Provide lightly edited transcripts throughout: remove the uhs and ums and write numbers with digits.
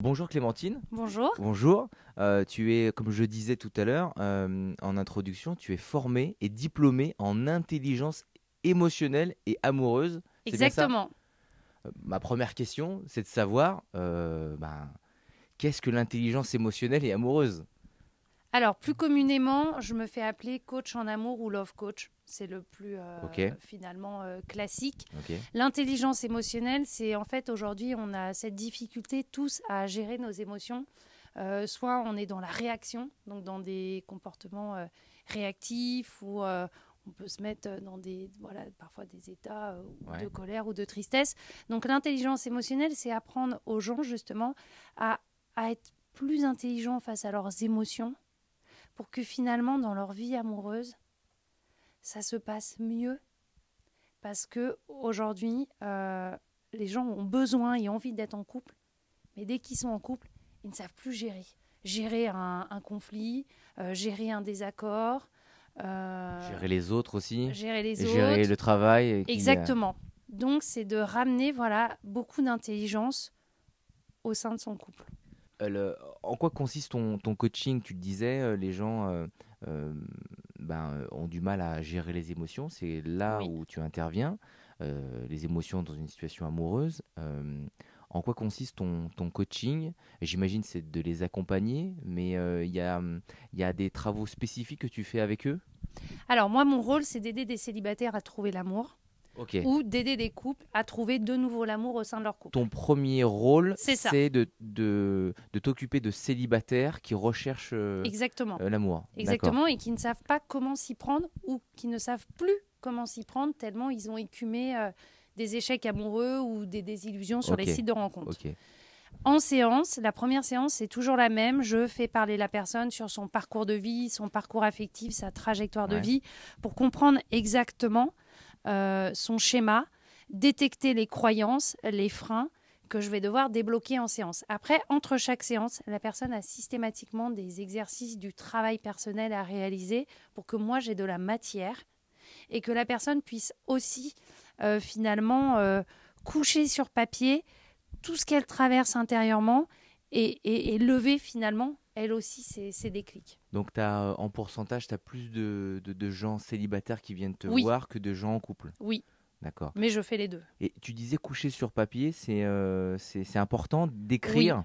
Bonjour Clémentine. Bonjour. Bonjour. Tu es, comme je disais tout à l'heure en introduction, tu es formée et diplômée en intelligence émotionnelle et amoureuse. C'est bien ça? Exactement. Ma première question, c'est de savoir qu'est-ce que l'intelligence émotionnelle et amoureuse? Alors, plus communément, je me fais appeler coach en amour ou love coach. C'est le plus Ok, finalement classique. ok, L'intelligence émotionnelle, c'est en fait aujourd'hui, on a cette difficulté tous à gérer nos émotions. Soit on est dans la réaction, donc dans des comportements réactifs, ou on peut se mettre dans parfois des états ouais, de colère ou de tristesse. Donc l'intelligence émotionnelle, c'est apprendre aux gens justement à, à être plus intelligents face à leurs émotions pour que finalement dans leur vie amoureuse, ça se passe mieux. Parce que aujourd'hui, les gens ont besoin et envie d'être en couple, mais dès qu'ils sont en couple, ils ne savent plus gérer. Gérer un conflit, gérer un désaccord, gérer les autres aussi, gérer les et gérer autres. le travail. Exactement. Donc, c'est de ramener beaucoup d'intelligence au sein de son couple. En quoi consiste ton coaching? Tu le disais, les gens ont du mal à gérer les émotions. C'est là Oui. où tu interviens, les émotions dans une situation amoureuse. En quoi consiste ton coaching? J'imagine c'est de les accompagner, mais il y a des travaux spécifiques que tu fais avec eux? Alors, moi, mon rôle, c'est d'aider des célibataires à trouver l'amour Ok. ou d'aider des couples à trouver de nouveau l'amour au sein de leur couple. Ton premier rôle, C'est ça. c'est de t'occuper de célibataires qui recherchent Exactement. l'amour. D'accord. Exactement. Et qui ne savent pas comment s'y prendre ou qui ne savent plus comment s'y prendre tellement ils ont écumé des échecs amoureux ou des désillusions sur les Ok. sites de rencontres. Ok. En séance, la première séance, c'est toujours la même. Je fais parler la personne sur son parcours de vie, son parcours affectif, sa trajectoire de Ouais. vie, pour comprendre exactement son schéma, détecter les croyances, les freins que je vais devoir débloquer en séance. Après, entre chaque séance, la personne a systématiquement des exercices du travail personnel à réaliser pour que moi, j'ai de la matière et que la personne puisse aussi finalement coucher sur papier tout ce qu'elle traverse intérieurement et lever finalement, elle aussi, ses déclics. Donc, en pourcentage, tu as plus de gens célibataires qui viennent te Oui, voir que de gens en couple. oui, D'accord. mais je fais les deux. Et tu disais coucher sur papier, c'est important Oui, d'écrire.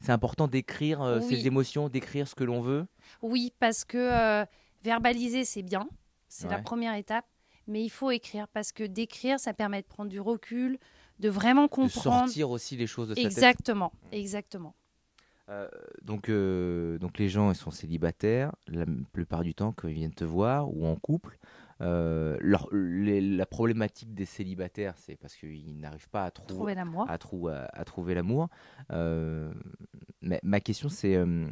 C'est important d'écrire ses oui, émotions, d'écrire ce que l'on veut. oui, parce que verbaliser, c'est bien, c'est la Ouais. première étape, mais il faut écrire parce que d'écrire, ça permet de prendre du recul, de vraiment De comprendre. sortir aussi les choses de sa tête. Exactement, exactement. Donc les gens ils sont célibataires la plupart du temps quand ils viennent te voir ou en couple. La problématique des célibataires, c'est parce qu'ils n'arrivent pas Trouver l'amour. à trouver l'amour. Euh, mais ma question, c'est euh,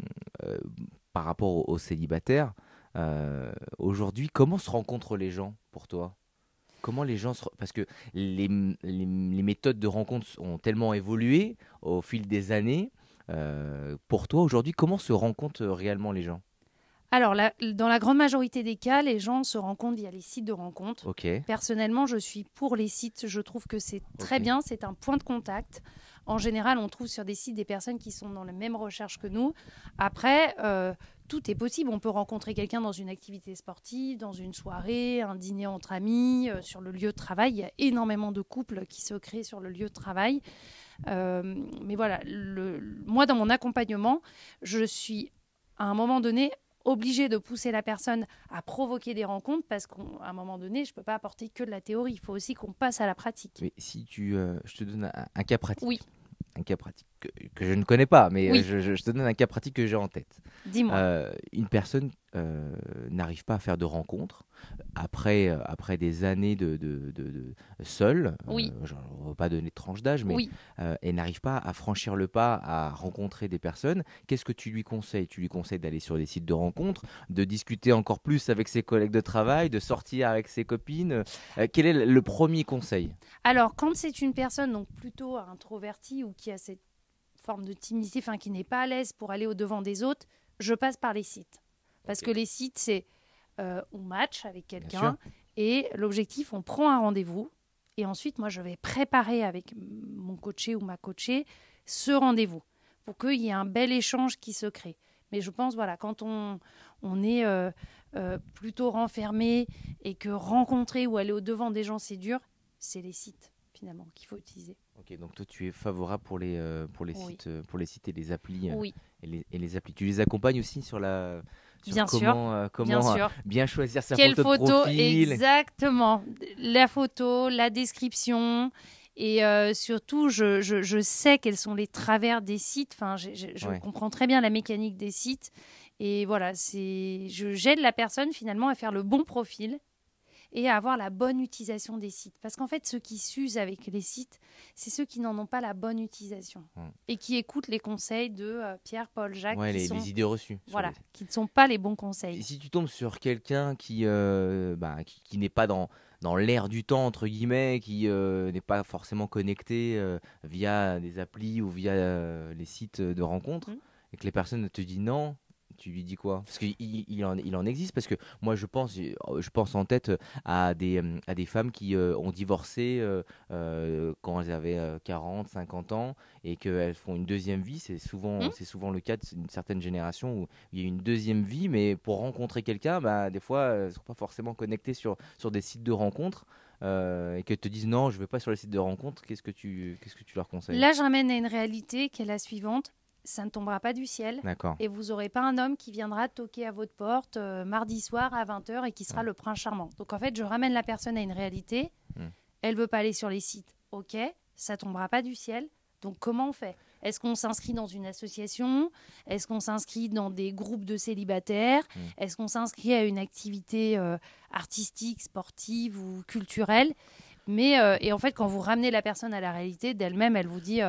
par rapport aux célibataires, aujourd'hui, comment se rencontrent les gens pour toi? Comment les gens Parce que les méthodes de rencontre ont tellement évolué au fil des années. Pour toi, aujourd'hui, comment se rencontrent réellement les gens? Alors, dans la grande majorité des cas, les gens se rencontrent via les sites de rencontres. Ok, Personnellement, je suis pour les sites. Je trouve que c'est très ok, bien. C'est un point de contact. En général, on trouve sur des sites des personnes qui sont dans la même recherche que nous. Après, tout est possible. On peut rencontrer quelqu'un dans une activité sportive, dans une soirée, un dîner entre amis, sur le lieu de travail. Il y a énormément de couples qui se créent sur le lieu de travail. Mais voilà, moi, dans mon accompagnement, je suis à un moment donné obligée de pousser la personne à provoquer des rencontres parce qu'à un moment donné, je ne peux pas apporter que de la théorie. Il faut aussi qu'on passe à la pratique. mais si je te donne un cas Oui, pratique, un cas pratique que je ne connais pas, mais oui, je te donne un cas pratique que j'ai en tête. dis-moi. Une personne n'arrive pas à faire de rencontres après des années de seule, Oui, on ne va pas donner de tranche d'âge, mais oui. elle n'arrive pas à franchir le pas, à rencontrer des personnes. Qu'est-ce que tu lui conseilles? Tu lui conseilles d'aller sur des sites de rencontres, de discuter encore plus avec ses collègues de travail, de sortir avec ses copines. Quel est le premier conseil? Alors, quand c'est une personne donc plutôt introvertie ou qui a cette forme de timidité, enfin qui n'est pas à l'aise pour aller au-devant des autres, je passe par les sites. Parce Ok. que les sites, c'est on match avec Bien sûr. quelqu'un et l'objectif, on prend un rendez-vous et ensuite, moi, je vais préparer avec mon coaché ou ma coachée ce rendez-vous pour qu'il y ait un bel échange qui se crée. Mais je pense, voilà, quand on est plutôt renfermé et que rencontrer ou aller au-devant des gens, c'est dur, c'est les sites, finalement, qu'il faut utiliser. Ok, donc toi, tu es favorable pour les Oui. sites et les applis Oui, et les applis. Tu les accompagnes aussi sur bien sûr, bien comment sûr. bien choisir sa Quelle photo de photo? profil. Exactement. La photo, la description. Et surtout, je sais quels sont les travers des sites. Enfin, je Ouais. comprends très bien la mécanique des sites. Et voilà, j'aide la personne finalement à faire le bon profil et à avoir la bonne utilisation des sites. Parce qu'en fait, ceux qui s'usent avec les sites, c'est ceux qui n'en ont pas la bonne utilisation Mm. et qui écoutent les conseils de Pierre, Paul, Jacques, Ouais, les idées reçues. voilà, qui ne sont pas les bons Et conseils. si tu tombes sur quelqu'un qui n'est pas dans l'air du temps, entre guillemets, qui n'est pas forcément connecté via des applis ou via les sites de rencontres, Mm. et que les personnes te disent non, tu lui dis quoi? Parce qu'il en existe, parce que moi je pense en tête à des femmes qui ont divorcé quand elles avaient 40, 50 ans, et qu'elles font une deuxième vie. Mm. C'est souvent le cas d'une certaine génération où il y a une deuxième vie, mais pour rencontrer quelqu'un, bah, des fois, elles ne sont pas forcément connectées sur des sites de rencontres et qu'elles te disent non, je ne vais pas sur les sites de rencontres. Qu'est-ce que tu leur conseilles? Là, je ramène à une réalité qui est la suivante. Ça ne tombera pas du ciel. D'accord. Et vous n'aurez pas un homme qui viendra toquer à votre porte mardi soir à 20h et qui sera Ouais. le prince charmant. Donc en fait, je ramène la personne à une réalité. Mm. Elle veut pas aller sur les sites. Ok, ça tombera pas du ciel. Donc comment on fait? Est-ce qu'on s'inscrit dans une association? Est-ce qu'on s'inscrit dans des groupes de célibataires? Mm. Est-ce qu'on s'inscrit à une activité artistique, sportive ou culturelle? Et en fait, quand vous ramenez la personne à la réalité, d'elle-même, elle vous dit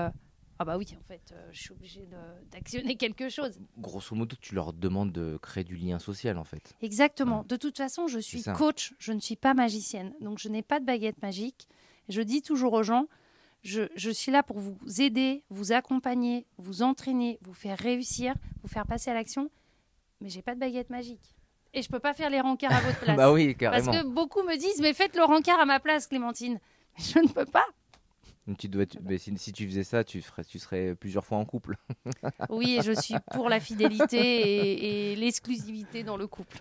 ah bah oui, en fait, je suis obligée d'actionner quelque chose. Grosso modo, tu leur demandes de créer du lien social, en fait. Exactement. De toute façon, je suis ça. coach, je ne suis pas magicienne. Donc, je n'ai pas de baguette magique. Je dis toujours aux gens, je suis là pour vous aider, vous accompagner, vous entraîner, vous faire réussir, vous faire passer à l'action. Mais j'ai pas de baguette magique. Et je peux pas faire les rencarts à votre place. Bah oui, Parce carrément. que beaucoup me disent, mais faites le rencard à ma place, Clémentine. Mais je ne peux pas. Mais si tu faisais ça, tu serais plusieurs fois en couple. Oui, et je suis pour la fidélité et l'exclusivité dans le couple.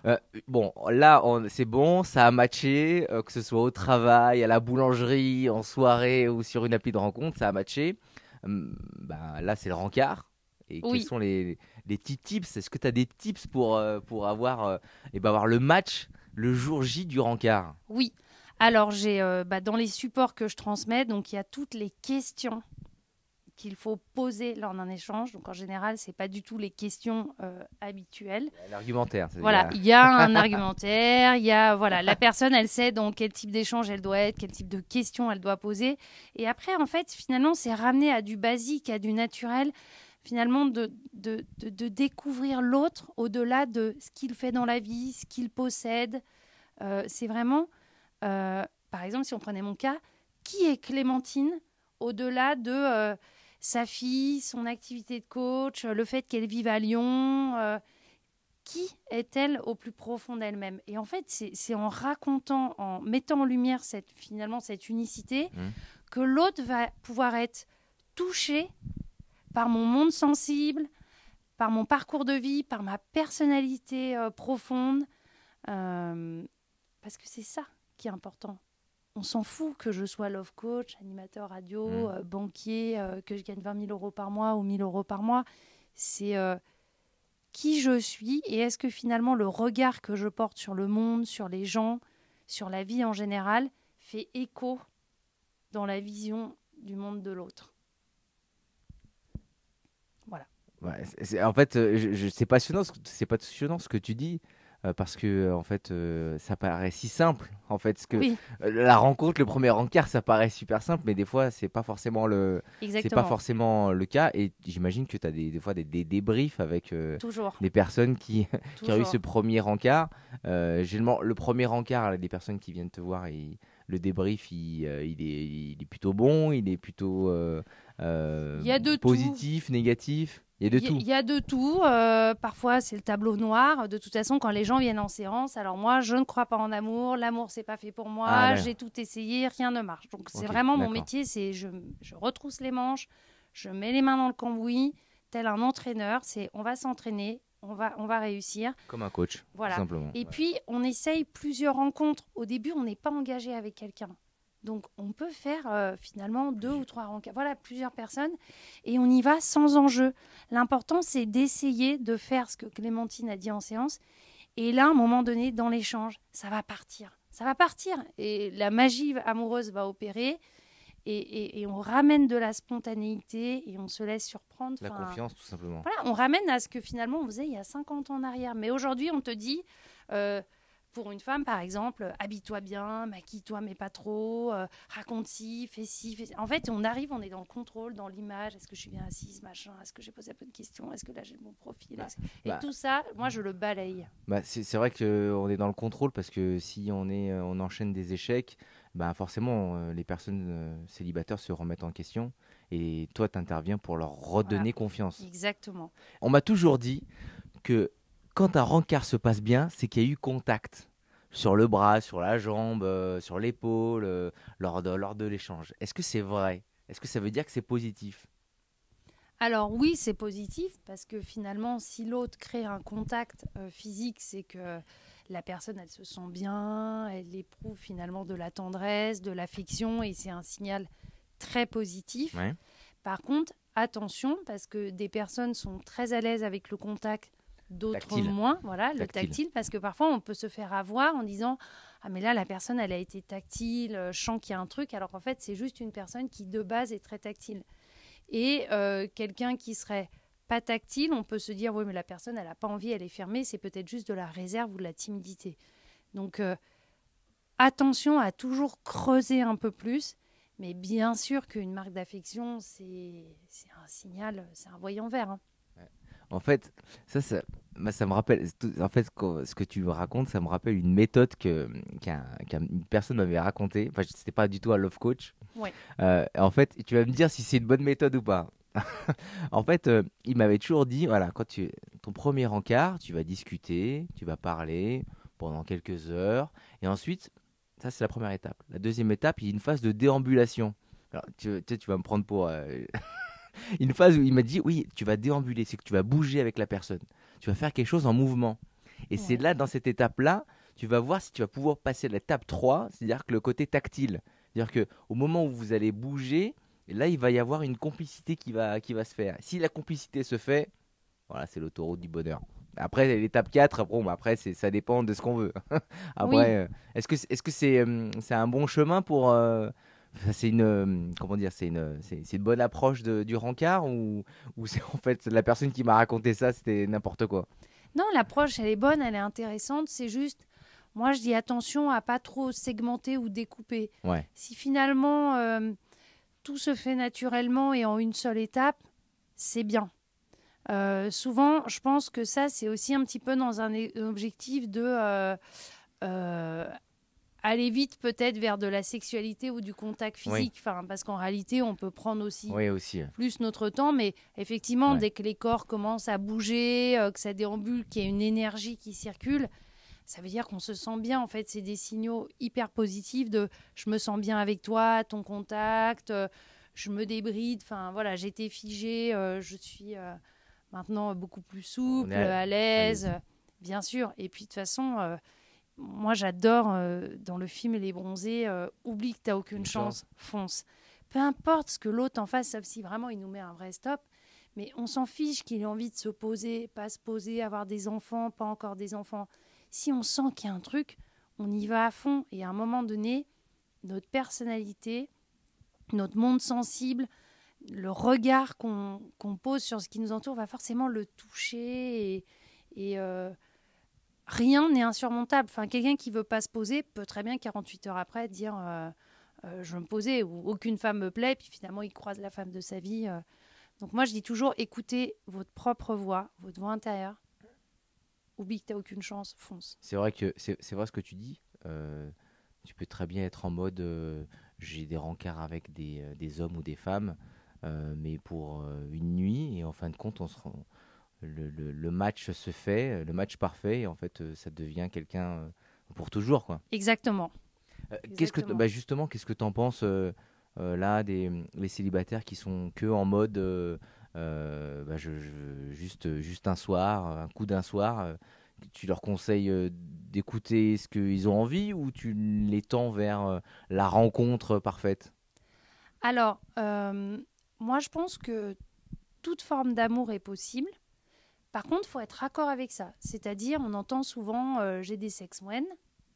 Bon, là, c'est bon, ça a matché, que ce soit au travail, à la boulangerie, en soirée ou sur une appli de rencontre, ça a matché. Bah, là, c'est le rencard. Et Oui. quels sont les petits tips? Est-ce que tu as des tips pour avoir le match le jour J du rencard? Oui. Alors, j'ai dans les supports que je transmets, donc il y a toutes les questions qu'il faut poser lors d'un échange. Donc, en général, c'est pas du tout les questions habituelles. L'argumentaire. Voilà, il y a un argumentaire, il y a voilà, la personne, elle sait dans quel type d'échange elle doit être, quel type de questions elle doit poser. Et après, en fait, finalement, c'est ramener à du basique, à du naturel, finalement, de découvrir l'autre au-delà de ce qu'il fait dans la vie, ce qu'il possède. C'est vraiment, par exemple, si on prenait mon cas, qui est Clémentine au-delà de sa fille, son activité de coach, le fait qu'elle vive à Lyon qui est-elle au plus profond d'elle-même? Et en fait, c'est en racontant, en mettant en lumière finalement cette unicité, que l'autre va pouvoir être touché par mon monde sensible, par mon parcours de vie, par ma personnalité profonde. Parce que c'est ça qui est important. On s'en fout que je sois love coach, animateur radio, banquier, que je gagne 20 000 euros par mois ou 1 000 euros par mois. C'est qui je suis et est-ce que finalement le regard que je porte sur le monde, sur les gens, sur la vie en général, fait écho dans la vision du monde de l'autre. Voilà. Ouais, en fait, c'est passionnant, c'est passionnant ce que tu dis. Parce que en fait ça paraît si simple en fait Oui. La rencontre, le premier rencard, ça paraît super simple, mais des fois c'est pas forcément le cas, et j'imagine que tu as des fois des débriefs avec des personnes qui ont eu ce premier rencard. Généralement le premier rencard, des personnes qui viennent te voir, et le débrief il est plutôt bon, il est plutôt il y a de positif, tout. Négatif. Il y a de tout. Il y a de tout. Parfois, c'est le tableau noir. De toute façon, quand les gens viennent en séance, alors moi, je ne crois pas en amour. L'amour, c'est pas fait pour moi. J'ai tout essayé, rien ne marche. Donc, c'est vraiment mon métier. C'est je retrousse les manches, je mets les mains dans le cambouis. tel un entraîneur, c'est on va s'entraîner, on va réussir. Comme un coach, Voilà. tout simplement. Et Ouais. puis, on essaye plusieurs rencontres. Au début, on n'est pas engagé avec quelqu'un. Donc, on peut faire finalement 2 ou 3 rencontres. Voilà, plusieurs personnes. Et on y va sans enjeu. L'important, c'est d'essayer de faire ce que Clémentine a dit en séance. Et là, à un moment donné, dans l'échange, ça va partir. Ça va partir. Et la magie amoureuse va opérer. Et on ramène de la spontanéité et on se laisse surprendre. La confiance, tout simplement. Voilà, on ramène à ce que finalement on faisait il y a 50 ans en arrière. Mais aujourd'hui, on te dit, pour une femme par exemple, habille-toi bien, maquille-toi mais pas trop, raconte ci, fais ci, fais ci. En fait, on arrive, on est dans le contrôle, dans l'image. Est-ce que je suis bien assise, machin? Est-ce que j'ai posé la bonne question? Est-ce que là j'ai le bon profil? Et tout ça, moi je le balaye. C'est vrai qu'on est dans le contrôle parce que si on enchaîne des échecs, forcément, les personnes célibataires se remettent en question et toi, tu interviens pour leur redonner confiance. Exactement. On m'a toujours dit que quand un rencard se passe bien, c'est qu'il y a eu contact sur le bras, sur la jambe, sur l'épaule, lors de l'échange. Est-ce que c'est vrai? Est-ce que ça veut dire que c'est positif? Alors oui, c'est positif parce que finalement, si l'autre crée un contact physique, c'est que la personne, elle se sent bien, elle éprouve finalement de la tendresse, de l'affection et c'est un signal très positif. Ouais. Par contre, attention parce que des personnes sont très à l'aise avec le contact, d'autres Tactile. moins. Voilà, le tactile parce que parfois on peut se faire avoir en disant ah mais là la personne elle a été tactile, je sens qu'il y a un truc alors qu'en fait c'est juste une personne qui de base est très tactile. Et quelqu'un qui serait pas tactile, on peut se dire oui mais la personne elle n'a pas envie, elle est fermée, c'est peut-être juste de la réserve ou de la timidité. Donc attention à toujours creuser un peu plus, mais bien sûr qu'une marque d'affection c'est un signal, c'est un voyant vert. Hein. En fait, ça me rappelle. En fait, ce que tu me racontes, ça me rappelle une méthode qu'une personne m'avait racontée. Enfin, c'était pas du tout un love coach. Ouais. En fait, tu vas me dire si c'est une bonne méthode ou pas. En fait, il m'avait toujours dit, voilà, ton premier encart, tu vas discuter, tu vas parler pendant quelques heures, et ensuite, ça c'est la première étape. La deuxième étape, il y a une phase de déambulation. Alors, tu vas me prendre pour une phase où il m'a dit, oui, tu vas déambuler, c'est que tu vas bouger avec la personne, tu vas faire quelque chose en mouvement. Et c'est là, dans cette étape-là, tu vas voir si tu vas pouvoir passer à l'étape 3, c'est-à-dire que le côté tactile. C'est-à-dire qu'au moment où vous allez bouger, là, il va y avoir une complicité qui va se faire. Si la complicité se fait, voilà, c'est l'autoroute du bonheur. Après, l'étape 4, après ça dépend de ce qu'on veut. Après, est-ce que c'est un bon chemin pour... c'est comment dire, c'est une bonne approche du rencard ou c'est en fait la personne qui m'a raconté ça, c'était n'importe quoi? Non, l'approche, elle est bonne, elle est intéressante. C'est juste, moi, je dis attention à pas trop segmenter ou découper. Ouais. Si finalement, tout se fait naturellement et en une seule étape, c'est bien. Souvent, je pense que ça, c'est aussi un petit peu dans un objectif de aller vite peut-être vers de la sexualité ou du contact physique. Enfin, parce qu'en réalité, on peut prendre aussi plus notre temps. Mais effectivement, dès que les corps commencent à bouger, que ça déambule, qu'il y a une énergie qui circule, ça veut dire qu'on se sent bien. En fait, c'est des signaux hyper positifs de « je me sens bien avec toi, ton contact, je me débride, enfin voilà, j'étais figée, je suis maintenant beaucoup plus souple, à l'aise. » Bien sûr. Et puis de toute façon... moi, j'adore dans le film Les Bronzés, oublie que tu n'as aucune chance, fonce. Peu importe ce que l'autre en face, sauf si vraiment il nous met un vrai stop, mais on s'en fiche qu'il ait envie de se poser, pas se poser, avoir des enfants, pas encore des enfants. Si on sent qu'il y a un truc, on y va à fond. Et à un moment donné, notre personnalité, notre monde sensible, le regard qu'on pose sur ce qui nous entoure va forcément le toucher et rien n'est insurmontable. Enfin, quelqu'un qui veut pas se poser peut très bien 48 heures après dire je veux me poser ou aucune femme me plaît, puis finalement il croise la femme de sa vie. Donc moi je dis toujours écoutez votre propre voix, votre voix intérieure. Oublie que tu n'as aucune chance, fonce. C'est vrai ce que tu dis. Tu peux très bien être en mode j'ai des rencarts avec des hommes ou des femmes, mais pour une nuit, et en fin de compte le match se fait, le match parfait, et en fait ça devient quelqu'un pour toujours, quoi. Exactement. Justement, qu'est-ce que tu en penses là les célibataires qui sont que en mode juste un soir, un coup d'un soir, tu leur conseilles d'écouter ce qu'ils ont envie ou tu les tends vers la rencontre parfaite? Alors, moi, je pense que toute forme d'amour est possible. Par contre, il faut être raccord avec ça. C'est-à-dire, on entend souvent j'ai des sex when.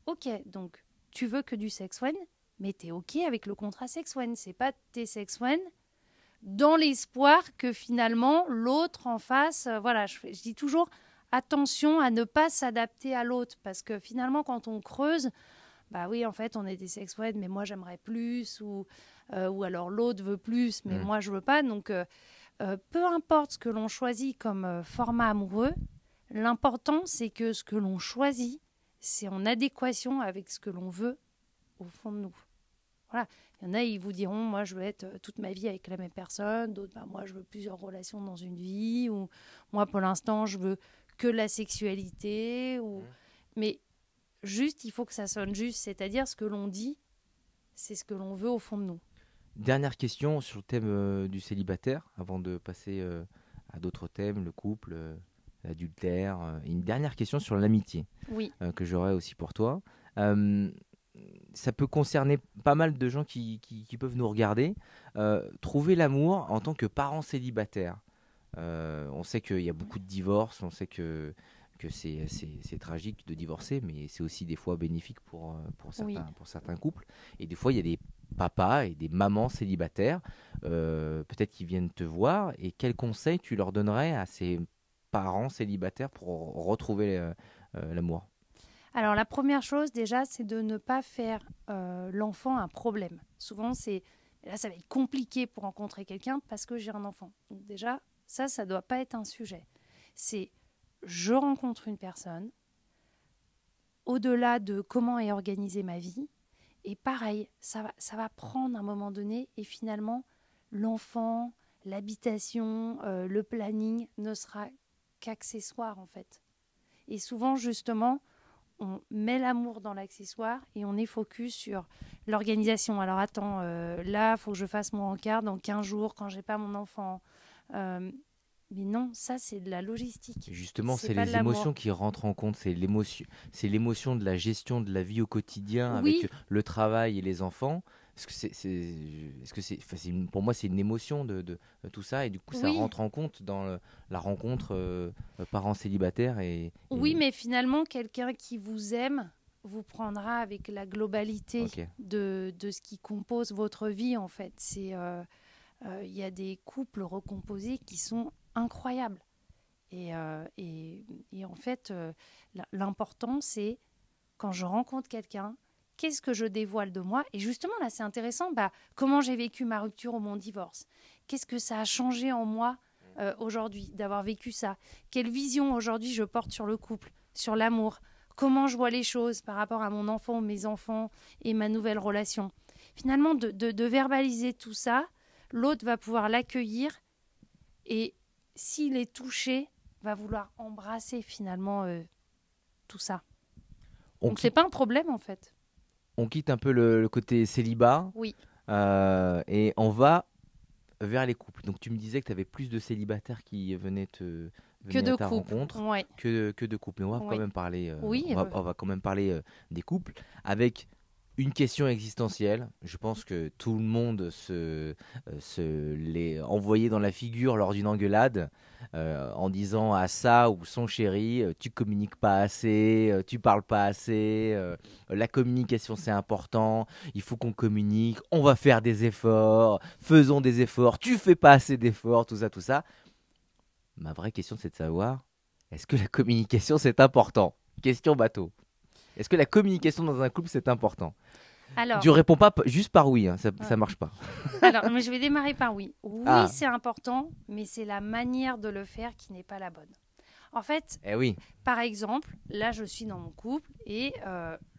Ok, donc tu veux que du sex when, mais tu es ok avec le contrat sex when. C'est pas tes sex when dans l'espoir que finalement l'autre en face. Voilà, je dis toujours attention à ne pas s'adapter à l'autre parce que finalement, quand on creuse, bah oui, en fait, on est des sex when, mais moi j'aimerais plus ou alors l'autre veut plus, mais moi je veux pas. Donc peu importe ce que l'on choisit comme format amoureux, l'important c'est que ce que l'on choisit, c'est en adéquation avec ce que l'on veut au fond de nous. Voilà. Il y en a, ils vous diront, moi je veux être toute ma vie avec la même personne, d'autres, bah, moi je veux plusieurs relations dans une vie, ou moi pour l'instant je veux que la sexualité, mais juste il faut que ça sonne juste, c'est-à-dire ce que l'on dit, c'est ce que l'on veut au fond de nous. Dernière question sur le thème du célibataire, avant de passer à d'autres thèmes, le couple, l'adultère. Une dernière question sur l'amitié Oui. Que j'aurais aussi pour toi. Ça peut concerner pas mal de gens qui peuvent nous regarder. Trouver l'amour en tant que parent célibataire. On sait qu'il y a beaucoup de divorces, on sait que c'est tragique de divorcer, mais c'est aussi des fois bénéfique pour certains couples. Et des fois, il y a des papas et des mamans célibataires, peut-être qui viennent te voir. Et quels conseils tu leur donnerais à ces parents célibataires pour retrouver l'amour? Alors la première chose déjà, c'est de ne pas faire l'enfant un problème. Souvent, là, ça va être compliqué pour rencontrer quelqu'un parce que j'ai un enfant. Donc déjà, ça ne doit pas être un sujet. C'est je rencontre une personne, au-delà de comment est organisée ma vie, et pareil, ça va prendre un moment donné, et finalement, l'enfant, l'habitation, le planning ne sera qu'accessoire en fait. Et souvent, justement, on met l'amour dans l'accessoire et on est focus sur l'organisation. Alors attends, là, il faut que je fasse mon encart dans 15 jours quand j'ai pas mon enfant. Mais non, ça, c'est de la logistique. Justement, c'est pas les émotions qui rentrent en compte. C'est l'émotion de la gestion de la vie au quotidien Oui. avec le travail et les enfants. Pour moi, c'est une émotion de tout ça. Et du coup, ça Oui. rentre en compte dans la rencontre parents célibataires. Oui, mais finalement, quelqu'un qui vous aime vous prendra avec la globalité Ok. de ce qui compose votre vie, en fait. Il y a des couples recomposés qui sont incroyables. Et en fait, l'important, c'est quand je rencontre quelqu'un, qu'est-ce que je dévoile de moi? Et justement, là, c'est intéressant, comment j'ai vécu ma rupture ou mon divorce? Qu'est-ce que ça a changé en moi aujourd'hui d'avoir vécu ça? Quelle vision aujourd'hui je porte sur le couple, sur l'amour? Comment je vois les choses par rapport à mon enfant, mes enfants et ma nouvelle relation? Finalement, de verbaliser tout ça, l'autre va pouvoir l'accueillir et s'il est touché, va vouloir embrasser finalement tout ça. Donc c'est pas un problème en fait. On quitte un peu le côté célibat. Oui. Et on va vers les couples. Donc tu me disais que tu avais plus de célibataires qui venaient à ta rencontre ouais. que de couples. Mais on va quand même parler, on va quand même parler des couples avec une question existentielle. Je pense que tout le monde se l'est envoyé dans la figure lors d'une engueulade en disant à ça ou son chéri tu communiques pas assez, tu parles pas assez, la communication c'est important, il faut qu'on communique, on va faire des efforts, faisons des efforts, tu fais pas assez d'efforts, tout ça. Ma vraie question c'est de savoir, est-ce que la communication c'est important? Question bateau. Est-ce que la communication dans un couple c'est important? Alors, tu réponds pas juste par oui, hein, ça marche pas. Alors, mais je vais démarrer par oui. Oui, c'est important, mais c'est la manière de le faire qui n'est pas la bonne. En fait, par exemple, là, je suis dans mon couple et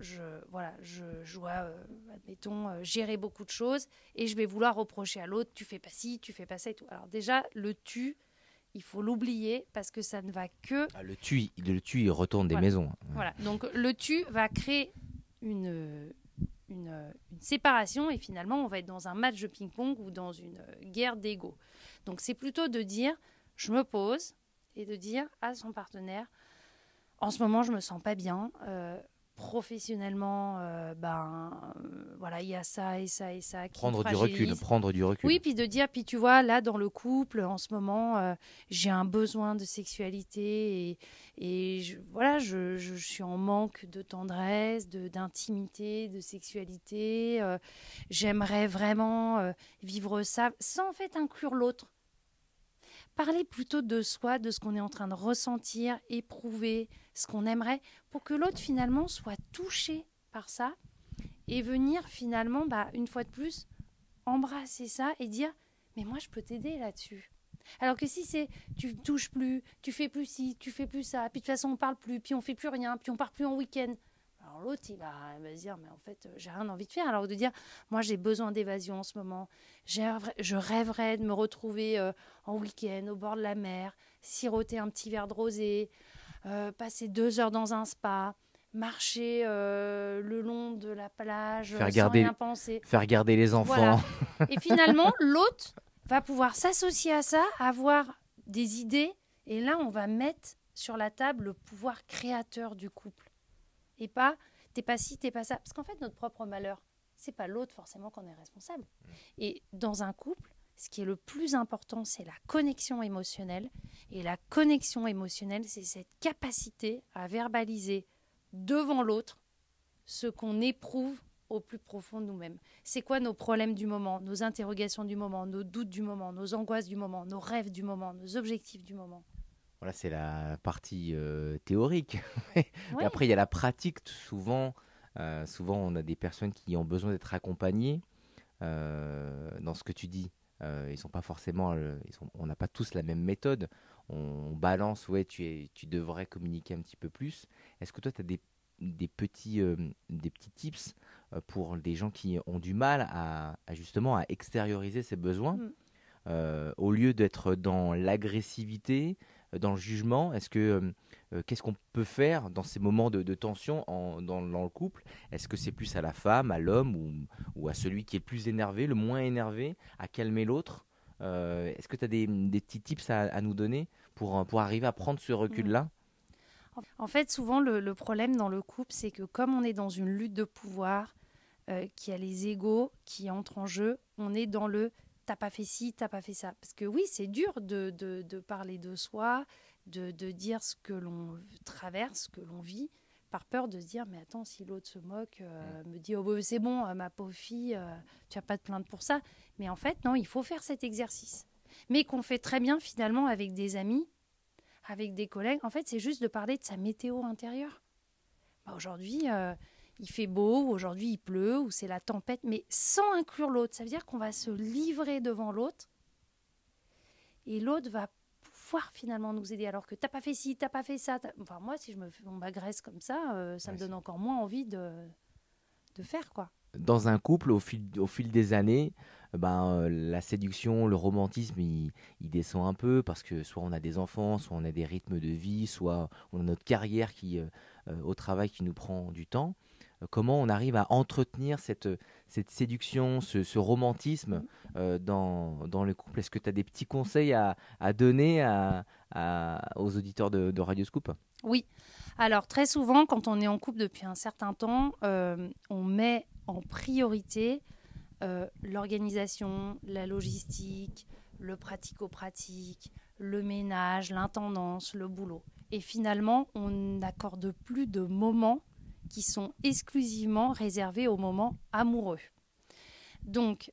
je dois, admettons, gérer beaucoup de choses et je vais vouloir reprocher à l'autre, tu fais pas ci, tu fais pas ça et tout. Alors déjà, le tu, il faut l'oublier parce que ça ne va que... Le tu, il retourne des maisons. Voilà, donc le tu va créer une une séparation et finalement, on va être dans un match de ping-pong ou dans une guerre d'ego. Donc, c'est plutôt de dire, je me pose et de dire à son partenaire, en ce moment, je me sens pas bien. Professionnellement, voilà, il y a ça et ça et ça qui me fragilise. Prendre du recul. Oui, puis de dire, puis tu vois, là, dans le couple, en ce moment, j'ai un besoin de sexualité et voilà, je suis en manque de tendresse, d'intimité, de sexualité. J'aimerais vraiment vivre ça sans en fait inclure l'autre. Parler plutôt de soi, de ce qu'on est en train de ressentir, éprouver, ce qu'on aimerait, pour que l'autre finalement soit touché par ça et venir finalement, une fois de plus, embrasser ça et dire « mais moi je peux t'aider là-dessus ». Alors que si c'est « tu ne touches plus, tu fais plus ci, tu fais plus ça, puis de toute façon on parle plus, puis on fait plus rien, puis on part plus en week-end ». Alors l'autre, il va se dire, mais en fait, j'ai rien envie de faire. Alors de dire, moi, j'ai besoin d'évasion en ce moment. Je rêverais de me retrouver en week-end, au bord de la mer, siroter un petit verre de rosé, passer 2 heures dans un spa, marcher le long de la plage sans rien penser. Faire garder les enfants. Voilà. Et finalement, l'autre va pouvoir s'associer à ça, avoir des idées. Et là, on va mettre sur la table le pouvoir créateur du couple. Et pas, t'es pas ci, t'es pas ça. Parce qu'en fait, notre propre malheur, c'est pas l'autre forcément qu'on est responsable. Et dans un couple, ce qui est le plus important, c'est la connexion émotionnelle. Et la connexion émotionnelle, c'est cette capacité à verbaliser devant l'autre ce qu'on éprouve au plus profond de nous-mêmes. C'est quoi nos problèmes du moment, nos interrogations du moment, nos doutes du moment, nos angoisses du moment, nos rêves du moment, nos objectifs du moment. Voilà, c'est la partie théorique. Mais Oui. après, il y a la pratique. Souvent, on a des personnes qui ont besoin d'être accompagnées dans ce que tu dis. Ils sont pas forcément, on n'a pas tous la même méthode. On balance, ouais, tu devrais communiquer un petit peu plus. Est-ce que toi, tu as des petits tips pour des gens qui ont du mal justement à extérioriser ces besoins au lieu d'être dans l'agressivité, dans le jugement? Est-ce que qu'est-ce qu'on peut faire dans ces moments de tension dans le couple? Est-ce que c'est plus à la femme, à l'homme ou à celui qui est le plus énervé, le moins énervé, à calmer l'autre? Est-ce que tu as des petits tips à nous donner pour arriver à prendre ce recul-là? En fait, souvent, le problème dans le couple, c'est que comme on est dans une lutte de pouvoir, qu'il y a les égos qui entrent en jeu, on est dans le « t'as pas fait ci, t'as pas fait ça ». Parce que oui, c'est dur de parler de soi, de dire ce que l'on traverse, ce que l'on vit, par peur de se dire « mais attends, si l'autre se moque, me dit oh, c'est bon, ma pauvre fille, tu vas pas te plaindre pour ça ». Mais en fait, non, il faut faire cet exercice. Mais qu'on fait très bien finalement avec des amis, avec des collègues. En fait, c'est juste de parler de sa météo intérieure. Aujourd'hui, il fait beau, aujourd'hui il pleut, ou c'est la tempête, mais sans inclure l'autre. Ça veut dire qu'on va se livrer devant l'autre et l'autre va pouvoir finalement nous aider. Alors que t'as pas fait ci, t'as pas fait ça. Enfin, moi, si on m'agresse comme ça, ça me donne encore moins envie de faire, quoi. Dans un couple, au fil des années, la séduction, le romantisme, il descend un peu parce que soit on a des enfants, soit on a des rythmes de vie, soit on a notre carrière au travail qui nous prend du temps. Comment on arrive à entretenir cette séduction, ce romantisme dans le couple? Est-ce que tu as des petits conseils à donner aux auditeurs de Radio Scoop? Oui. Alors, très souvent, quand on est en couple depuis un certain temps, on met en priorité l'organisation, la logistique, le pratico-pratique, le ménage, l'intendance, le boulot. Et finalement, on n'accorde plus de moments qui sont exclusivement réservés aux moments amoureux. Donc,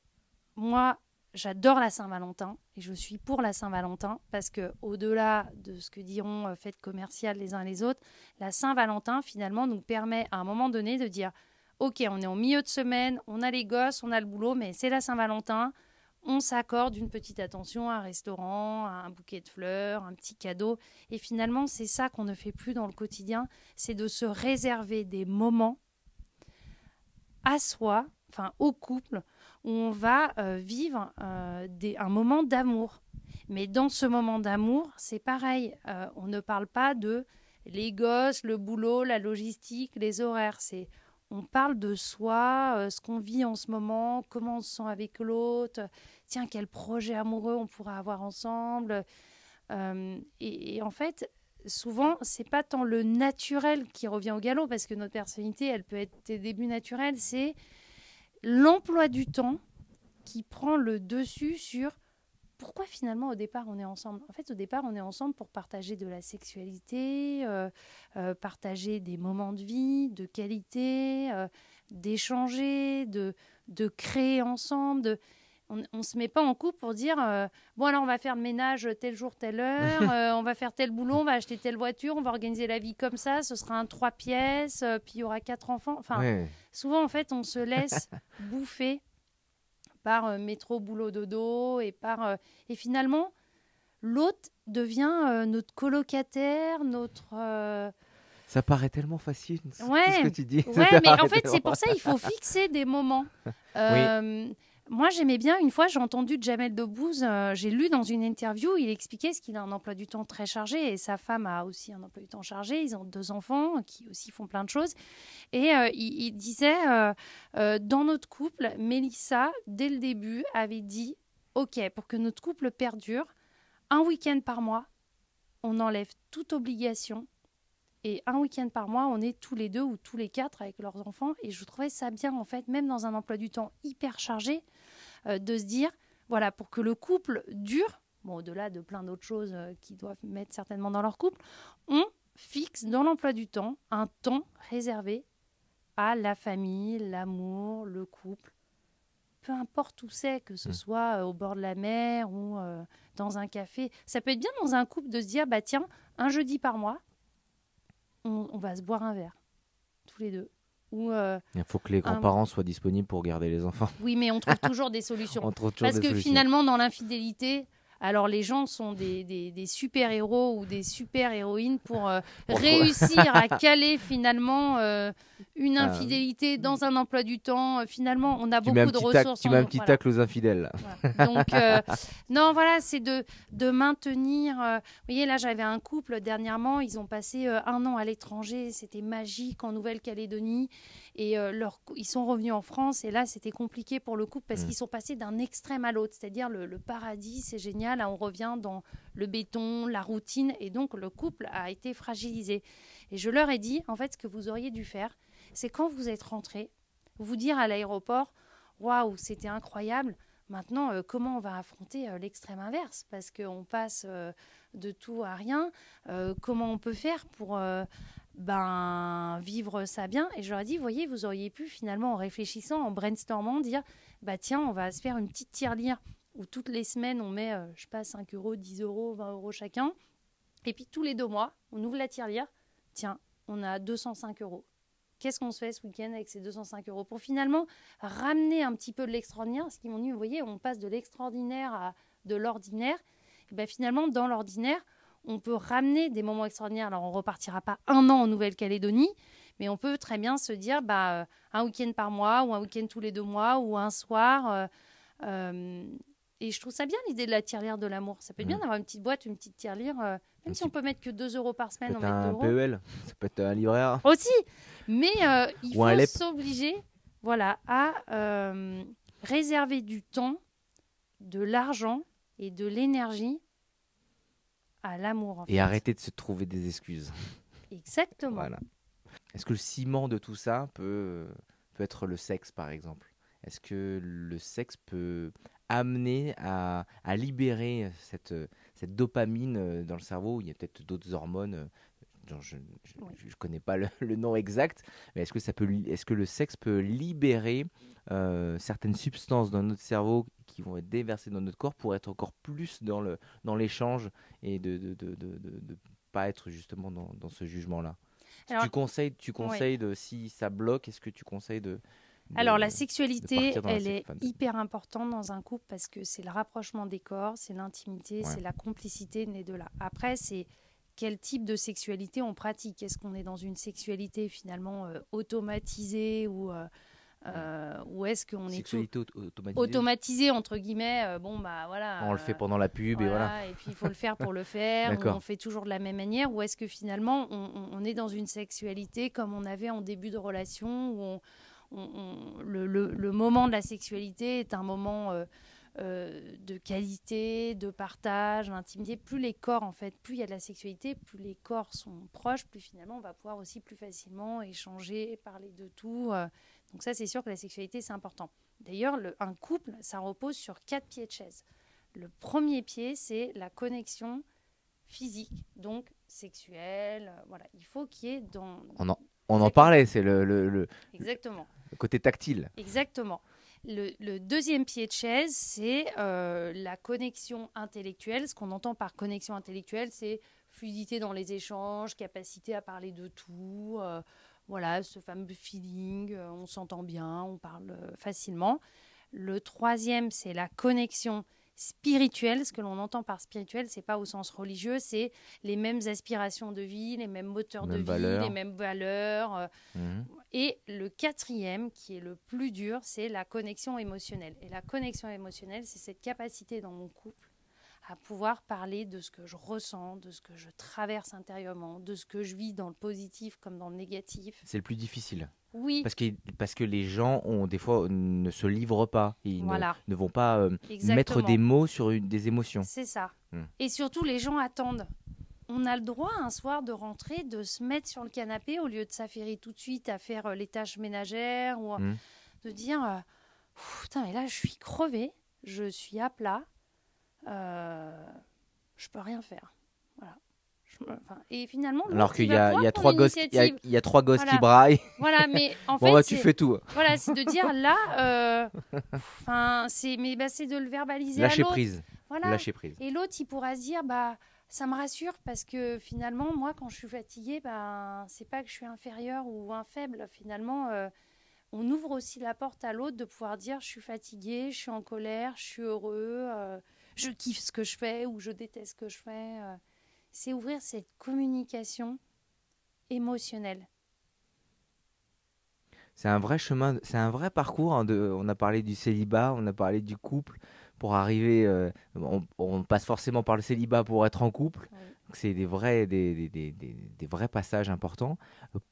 moi, j'adore la Saint-Valentin et je suis pour la Saint-Valentin parce que au-delà de ce que diront fêtes commerciales les uns les autres, la Saint-Valentin finalement nous permet à un moment donné de dire ok, on est en milieu de semaine, on a les gosses, on a le boulot, mais c'est la Saint-Valentin, on s'accorde une petite attention, un restaurant, un bouquet de fleurs, un petit cadeau. Et finalement, c'est ça qu'on ne fait plus dans le quotidien, c'est de se réserver des moments à soi, enfin au couple, où on va vivre un moment d'amour. Mais dans ce moment d'amour, c'est pareil, on ne parle pas de les gosses, le boulot, la logistique, les horaires. C'est on parle de soi, ce qu'on vit en ce moment, comment on se sent avec l'autre, tiens, quel projet amoureux on pourrait avoir ensemble. Et en fait, souvent, c'est pas tant le naturel qui revient au galop, parce que notre personnalité, elle peut être des débuts naturels, c'est l'emploi du temps qui prend le dessus sur pourquoi finalement au départ on est ensemble. En fait, au départ, on est ensemble pour partager de la sexualité, partager des moments de vie, de qualité, d'échanger, de créer ensemble. On ne se met pas en couple pour dire bon, alors on va faire le ménage tel jour, telle heure, on va faire tel boulot, on va acheter telle voiture, on va organiser la vie comme ça, ce sera un 3 pièces, puis il y aura 4 enfants. Enfin, souvent, en fait, on se laisse bouffer par métro, boulot, dodo, et finalement, l'autre devient notre colocataire, notre... Ça paraît tellement facile, tout Ouais, ce que tu dis. ouais, mais en fait, c'est pour ça qu'il faut fixer des moments. Oui. Moi, j'aimais bien, une fois, j'ai entendu Jamel Debbouze, j'ai lu dans une interview, il expliquait ce qu'il a un emploi du temps très chargé, et sa femme a aussi un emploi du temps chargé, ils ont 2 enfants qui aussi font plein de choses. Et il disait, dans notre couple, Mélissa, dès le début, avait dit, OK, pour que notre couple perdure, un week-end par mois, on enlève toute obligation. Et un week-end par mois, on est tous les 2 ou tous les 4 avec leurs enfants. Et je trouvais ça bien, en fait, même dans un emploi du temps hyper chargé, de se dire, voilà, pour que le couple dure, bon, au-delà de plein d'autres choses qu'ils doivent mettre certainement dans leur couple, on fixe dans l'emploi du temps un temps réservé à la famille, l'amour, le couple. Peu importe où c'est, que ce soit au bord de la mer ou dans un café. Ça peut être bien dans un couple de se dire, bah tiens, un jeudi par mois, on va se boire un verre, tous les 2. Ou, il faut que les grands-parents soient disponibles pour garder les enfants. oui, mais on trouve toujours des solutions. On trouve toujours Parce des que solutions. finalement, dans l'infidélité, alors les gens sont des super-héros ou des super-héroïnes pour réussir à caler finalement une infidélité dans un emploi du temps. Finalement, on a beaucoup de ressources. Tu mets un petit tacle aux infidèles. Voilà. Donc, non, voilà, c'est de maintenir... vous voyez, là, j'avais un couple dernièrement, ils ont passé 1 an à l'étranger, c'était magique en Nouvelle-Calédonie. Et ils sont revenus en France, et là, c'était compliqué pour le couple parce qu'ils sont passés d'un extrême à l'autre. C'est-à-dire, le paradis, c'est génial. Là, on revient dans le béton, la routine, et donc le couple a été fragilisé. Et je leur ai dit, en fait, ce que vous auriez dû faire, c'est quand vous êtes rentrés, vous dire à l'aéroport, waouh, c'était incroyable. Maintenant, comment on va affronter l'extrême inverse? Parce qu'on passe de tout à rien. Comment on peut faire pour vivre ça bien? Et je leur ai dit, voyez, vous auriez pu finalement, en réfléchissant, en brainstormant, dire, bah tiens, on va se faire une petite tirelire où toutes les semaines, on met, je sais pas, 5 euros, 10 euros, 20 euros chacun. Et puis tous les 2 mois, on ouvre la tirelire. Tiens, on a 205 euros. Qu'est-ce qu'on se fait ce week-end avec ces 205 euros? Pour finalement ramener un petit peu de l'extraordinaire. Parce qu'ils m'ont dit, vous voyez, on passe de l'extraordinaire à de l'ordinaire. Et ben finalement, dans l'ordinaire, on peut ramener des moments extraordinaires. Alors, on ne repartira pas 1 an en Nouvelle-Calédonie, mais on peut très bien se dire un week-end par mois ou un week-end tous les 2 mois ou un soir. Et je trouve ça bien, l'idée de la tirelire de l'amour. Ça peut être bien d'avoir une petite boîte, une petite tirelire. Même si on peut mettre que 2 euros par semaine, on met 2 euros. Un PEL, ça peut être un livret A. Aussi, mais il faut s'obliger à réserver du temps, de l'argent et de l'énergie à l'amour. Et arrêter de se trouver des excuses. Exactement. Voilà. Est-ce que le ciment de tout ça peut être le sexe, par exemple? Est-ce que le sexe peut amener à libérer cette dopamine dans le cerveau? Il y a peut-être d'autres hormones, je ne connais pas le nom exact, mais est-ce que le sexe peut libérer certaines substances dans notre cerveau qui vont être déversées dans notre corps pour être encore plus dans l'échange et de pas être justement dans ce jugement-là? Alors, tu conseilles si ça bloque, est-ce que tu conseilles alors la sexualité, elle est hyper importante dans un couple parce que c'est le rapprochement des corps, c'est l'intimité, c'est la complicité née de là. Après, c'est quel type de sexualité on pratique. Est-ce qu'on est dans une sexualité finalement automatisée ou Ou est-ce qu'on est Sexualité automatisée. automatisé, entre guillemets, bon, bah voilà. On le fait pendant la pub et voilà. Et puis il faut le faire pour le faire, ou D'accord. on fait toujours de la même manière, ou est-ce que finalement on est dans une sexualité comme on avait en début de relation, où le moment de la sexualité est un moment de qualité, de partage, d'intimité. Plus les corps, en fait, plus il y a de la sexualité, plus les corps sont proches, plus finalement on va pouvoir aussi plus facilement échanger, parler de tout. Donc ça, c'est sûr que la sexualité, c'est important. D'ailleurs, un couple, ça repose sur 4 pieds de chaise. Le premier pied, c'est la connexion physique, donc sexuelle. Voilà, il faut qu'il y ait dans... On en parlait, c'est le Exactement. côté tactile. Exactement. Le deuxième pied de chaise, c'est la connexion intellectuelle. Ce qu'on entend par connexion intellectuelle, c'est fluidité dans les échanges, capacité à parler de tout, voilà, ce fameux feeling, on s'entend bien, on parle facilement. Le troisième, c'est la connexion spirituelle. Ce que l'on entend par spirituel, c'est pas au sens religieux, c'est les mêmes aspirations de vie, les mêmes moteurs de vie, les mêmes valeurs. Et le quatrième, qui est le plus dur, c'est la connexion émotionnelle. Et la connexion émotionnelle, c'est cette capacité dans mon couple à pouvoir parler de ce que je ressens, de ce que je traverse intérieurement, de ce que je vis dans le positif comme dans le négatif. C'est le plus difficile. Oui. Parce que les gens, des fois, ne se livrent pas. Ils ne vont pas mettre des mots sur des émotions. C'est ça. Et surtout, les gens attendent. On a le droit un soir de rentrer, de se mettre sur le canapé au lieu de s'affairer tout de suite à faire les tâches ménagères ou de dire putain, mais là, je suis crevée, je suis à plat. Je peux rien faire. Voilà. Et finalement, alors qu'il y a 3 gosses, il y a 3 gosses qui braillent. Voilà, mais en fait, bon, bah, tu fais tout. Voilà, c'est de dire là, c'est de le verbaliser lâcher à l'autre. Prise. Voilà. Lâcher prise. Et l'autre, il pourra se dire, bah, ça me rassure parce que finalement, moi, quand je suis fatiguée, c'est pas que je suis inférieure ou un faible. Finalement, on ouvre aussi la porte à l'autre de pouvoir dire, je suis fatiguée, je suis en colère, je suis heureux. Je kiffe ce que je fais ou je déteste ce que je fais. C'est ouvrir cette communication émotionnelle. C'est un vrai chemin, c'est un vrai parcours. On a parlé du célibat, on a parlé du couple. Pour arriver, on passe forcément par le célibat pour être en couple. Oui. Donc c'est des vrais passages importants.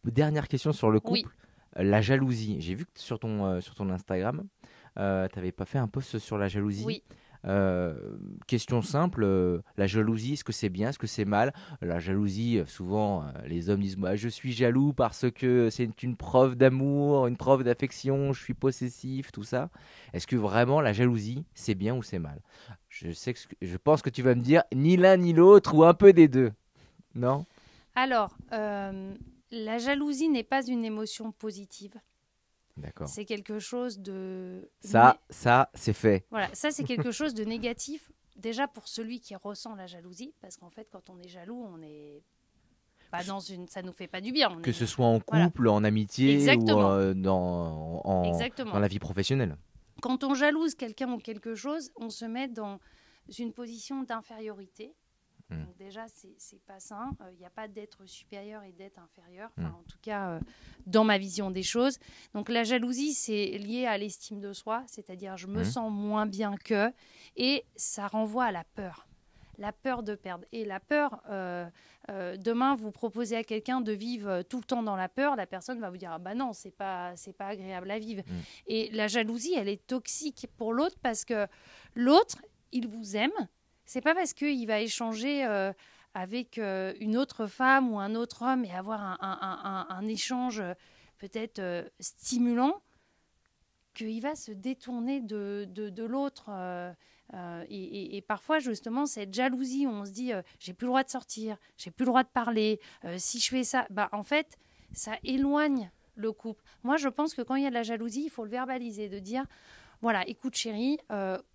Dernière question sur le couple. Oui. La jalousie. J'ai vu que sur ton Instagram, tu n'avais pas fait un post sur la jalousie. Oui. Question simple, la jalousie, est-ce que c'est bien, est-ce que c'est mal? La jalousie, souvent les hommes disent je suis jaloux parce que c'est une preuve d'amour, une preuve d'affection, je suis possessif, tout ça. Est-ce que vraiment la jalousie c'est bien ou c'est mal? Je pense que tu vas me dire ni l'un ni l'autre ou un peu des deux, non? Alors, la jalousie n'est pas une émotion positive. D'accord. C'est quelque chose de... Ça, c'est fait. Voilà, ça, c'est quelque chose de négatif, déjà pour celui qui ressent la jalousie, parce qu'en fait, quand on est jaloux, on est pas dans ça nous fait pas du bien. Ce soit en couple, voilà. En amitié exactement. Ou dans la vie professionnelle. Quand on jalouse quelqu'un ou quelque chose, on se met dans une position d'infériorité. Donc déjà, c'est pas sain. Il n'y a pas d'être supérieur et d'être inférieur. En tout cas, dans ma vision des choses. Donc la jalousie, c'est lié à l'estime de soi. C'est-à-dire, je me sens moins bien que. Et ça renvoie à la peur. La peur de perdre. Et la peur, demain, vous proposez à quelqu'un de vivre tout le temps dans la peur. La personne va vous dire, non, c'est pas agréable à vivre. Et la jalousie, elle est toxique pour l'autre parce que l'autre, il vous aime. C'est pas parce qu'il va échanger avec une autre femme ou un autre homme et avoir un échange peut-être stimulant qu'il va se détourner de l'autre. Et parfois, justement, cette jalousie où on se dit j'ai plus le droit de sortir, j'ai plus le droit de parler, si je fais ça, en fait, ça éloigne le couple. Moi, je pense que quand il y a de la jalousie, il faut le verbaliser, de dire voilà, écoute chérie,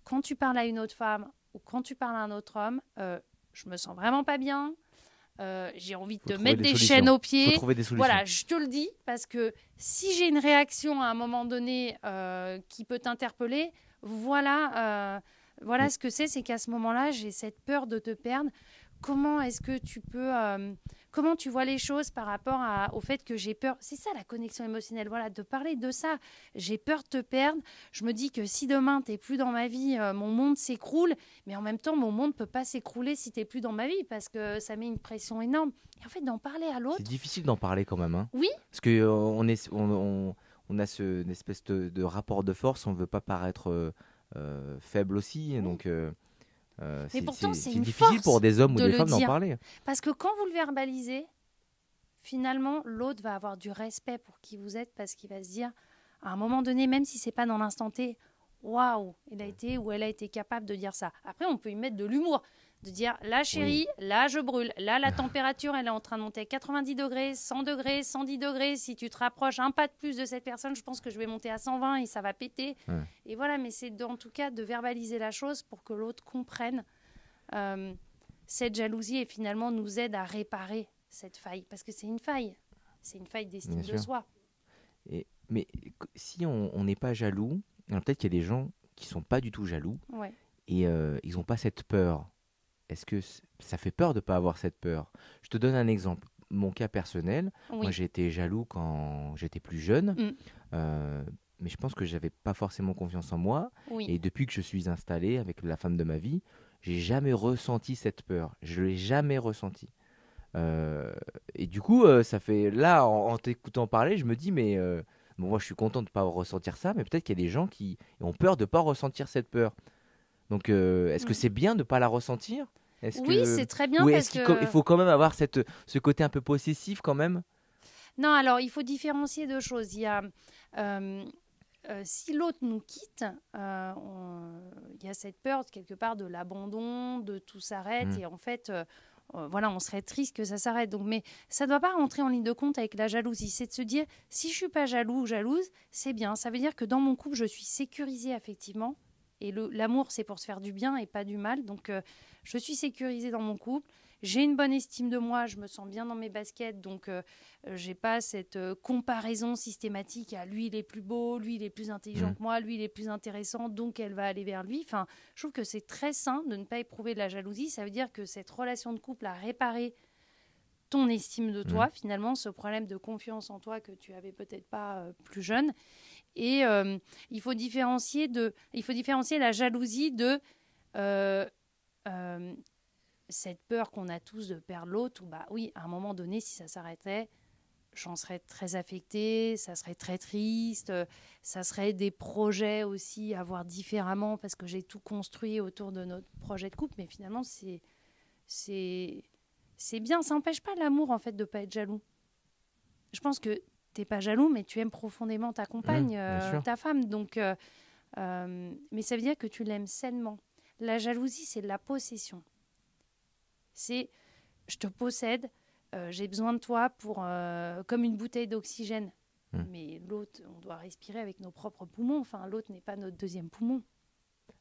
quand tu parles à une autre femme, ou quand tu parles à un autre homme, je me sens vraiment pas bien, j'ai envie de te mettre des chaînes aux pieds. Faut trouver des solutions. Voilà, je te le dis, parce que si j'ai une réaction à un moment donné qui peut t'interpeller, voilà ce que c'est qu'à ce moment-là, j'ai cette peur de te perdre. comment est-ce que tu peux... comment tu vois les choses par rapport au fait que j'ai peur. C'est ça la connexion émotionnelle, voilà, de parler de ça. J'ai peur de te perdre. Je me dis que si demain, tu n'es plus dans ma vie, mon monde s'écroule. Mais en même temps, mon monde ne peut pas s'écrouler si tu n'es plus dans ma vie parce que ça met une pression énorme. Et en fait, d'en parler à l'autre... C'est difficile d'en parler quand même, hein. Oui. Parce que on a une espèce de rapport de force, on ne veut pas paraître faible aussi. Donc, Mais pourtant, c'est une difficile pour force des hommes ou de des le femmes d'en dire. parler. Parce que quand vous le verbalisez, finalement, l'autre va avoir du respect pour qui vous êtes parce qu'il va se dire, à un moment donné, même si c'est pas dans l'instant T, waouh, il a été ou elle a été capable de dire ça. Après, on peut y mettre de l'humour, de dire, là chérie, là je brûle, là la température, elle est en train de monter à 90 degrés, 100 degrés, 110 degrés. Si tu te rapproches un pas de plus de cette personne, je pense que je vais monter à 120 et ça va péter. Ouais. Et voilà, mais c'est en tout cas de verbaliser la chose pour que l'autre comprenne cette jalousie et finalement nous aide à réparer cette faille. Parce que c'est une faille d'estime Bien de sûr. soi. Mais si on n'est pas jaloux, alors peut-être qu'il y a des gens qui sont pas du tout jaloux Ouais. et ils n'ont pas cette peur. Est-ce que ça fait peur de ne pas avoir cette peur? Je te donne un exemple. Mon cas personnel, Oui. moi j'ai été jaloux quand j'étais plus jeune, Mm. mais je pense que j'avais pas forcément confiance en moi. Oui. Et depuis que je suis installé avec la femme de ma vie, j'ai jamais ressenti cette peur. Je l'ai jamais ressenti. Et du coup, ça fait là, en t'écoutant parler, je me dis, mais bon, moi je suis content de ne pas ressentir ça, mais peut-être qu'il y a des gens qui ont peur de ne pas ressentir cette peur. Donc, est-ce que c'est bien de ne pas la ressentir? Oui, c'est très bien Ou parce est-ce qu'il que... il faut quand même avoir ce côté un peu possessif quand même? Non, alors il faut différencier deux choses. Il y a... si l'autre nous quitte, il y a cette peur quelque part de l'abandon, de tout s'arrête et en fait, voilà, on serait triste que ça s'arrête. Donc, mais ça ne doit pas rentrer en ligne de compte avec la jalousie. C'est de se dire, si je suis pas jaloux ou jalouse, c'est bien. Ça veut dire que dans mon couple, je suis sécurisée affectivement. Et l'amour, c'est pour se faire du bien et pas du mal. Donc, je suis sécurisée dans mon couple. J'ai une bonne estime de moi, je me sens bien dans mes baskets, donc j'ai pas cette comparaison systématique à lui il est plus beau, lui il est plus intelligent que moi, lui il est plus intéressant, donc elle va aller vers lui. Enfin, je trouve que c'est très sain de ne pas éprouver de la jalousie. Ça veut dire que cette relation de couple a réparé ton estime de toi, finalement, ce problème de confiance en toi que tu avais peut-être pas plus jeune. Et il faut différencier la jalousie de cette peur qu'on a tous de perdre l'autre, ou bah oui, à un moment donné, si ça s'arrêtait, j'en serais très affectée, ça serait très triste, ça serait des projets aussi à voir différemment parce que j'ai tout construit autour de notre projet de couple, mais finalement, c'est bien, ça n'empêche pas l'amour en fait de ne pas être jaloux. Je pense que tu n'es pas jaloux, mais tu aimes profondément ta compagne, ta femme, donc, mais ça veut dire que tu l'aimes sainement. La jalousie, c'est de la possession. C'est je te possède, j'ai besoin de toi pour comme une bouteille d'oxygène. Mais l'autre, on doit respirer avec nos propres poumons. Enfin, l'autre n'est pas notre deuxième poumon.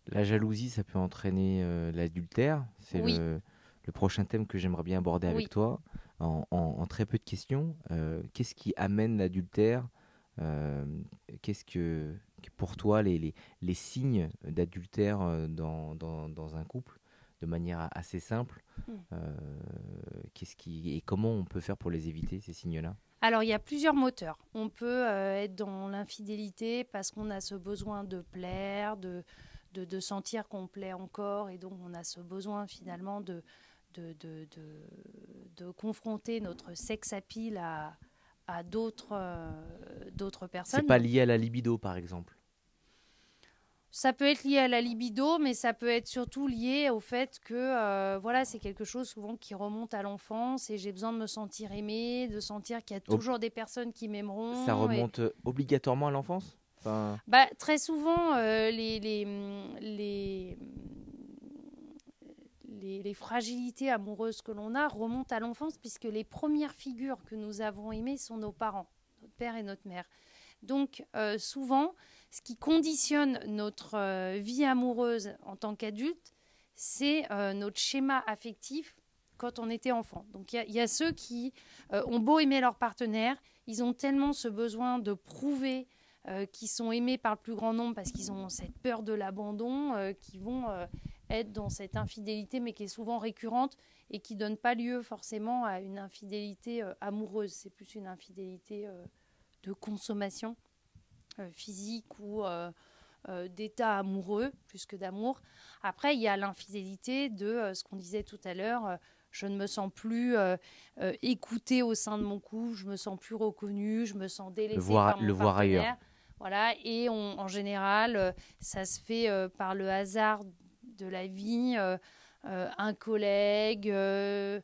La jalousie, ça peut entraîner l'adultère. C'est le prochain thème que j'aimerais bien aborder avec toi. En très peu de questions, qu'est-ce qui amène l'adultère? Qu'est-ce que pour toi les signes d'adultère dans un couple? De manière assez simple, et comment on peut faire pour les éviter, ces signes-là? Alors, il y a plusieurs moteurs. On peut être dans l'infidélité parce qu'on a ce besoin de plaire, de sentir qu'on plaît encore, et donc on a ce besoin finalement de confronter notre sex appeal à d'autres personnes. C'est pas lié à la libido, par exemple? Ça peut être lié à la libido, mais ça peut être surtout lié au fait que voilà, c'est quelque chose souvent qui remonte à l'enfance et j'ai besoin de me sentir aimée, de sentir qu'il y a toujours des personnes qui m'aimeront. Ça remonte obligatoirement à l'enfance? Bah, très souvent, les fragilités amoureuses que l'on a remontent à l'enfance puisque les premières figures que nous avons aimées sont nos parents, notre père et notre mère. Donc souvent, ce qui conditionne notre vie amoureuse en tant qu'adulte, c'est notre schéma affectif quand on était enfant. Donc il y a ceux qui ont beau aimer leur partenaire, ils ont tellement ce besoin de prouver qu'ils sont aimés par le plus grand nombre parce qu'ils ont cette peur de l'abandon, qu'ils vont être dans cette infidélité, mais qui est souvent récurrente et qui ne donne pas lieu forcément à une infidélité amoureuse. C'est plus une infidélité de consommation physique ou d'état amoureux, plus que d'amour. Après, il y a l'infidélité de ce qu'on disait tout à l'heure. Je ne me sens plus écoutée au sein de mon couple, je me sens plus reconnue, je me sens délaissée par mon voir partenaire. ailleurs. Voilà, et en général, ça se fait par le hasard de la vie, un collègue, un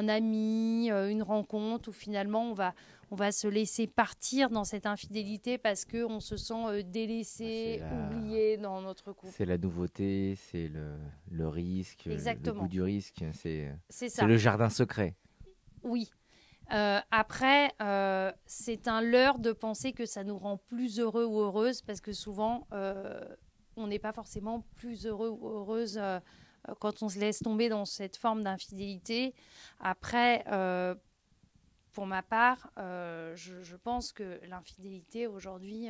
ami, une rencontre, où finalement on va se laisser partir dans cette infidélité parce qu'on se sent délaissé, oublié dans notre couple. C'est la nouveauté, c'est le risque, le goût du risque, c'est le jardin secret. Oui. Après, c'est un leurre de penser que ça nous rend plus heureux ou heureuses parce que souvent, on n'est pas forcément plus heureux ou heureuse quand on se laisse tomber dans cette forme d'infidélité. Après, pour ma part, je pense que l'infidélité aujourd'hui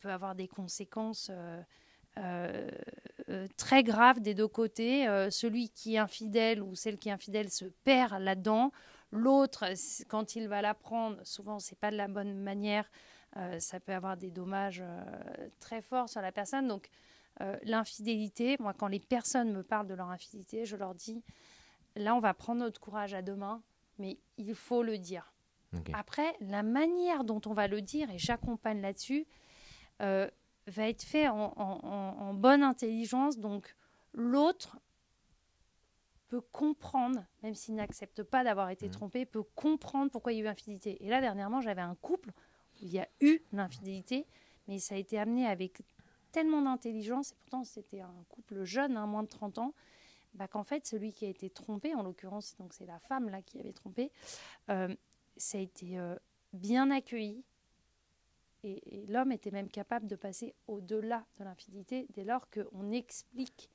peut avoir des conséquences très graves des deux côtés. Celui qui est infidèle ou celle qui est infidèle se perd là-dedans. L'autre, quand il va l'apprendre, souvent c'est pas de la bonne manière, ça peut avoir des dommages très forts sur la personne. Donc l'infidélité, moi quand les personnes me parlent de leur infidélité, je leur dis, là on va prendre notre courage à deux mains, mais il faut le dire. Okay. Après, la manière dont on va le dire, et j'accompagne là-dessus, va être fait en bonne intelligence. Donc l'autre peut comprendre, même s'il n'accepte pas d'avoir été trompé, peut comprendre pourquoi il y a eu infidélité. Et là, dernièrement, j'avais un couple où il y a eu l'infidélité, mais ça a été amené avec tellement d'intelligence, et pourtant c'était un couple jeune, moins de 30 ans, qu'en fait, celui qui a été trompé, en l'occurrence, donc c'est la femme là qui avait trompé, ça a été bien accueilli. Et l'homme était même capable de passer au-delà de l'infidélité dès lors qu'on explique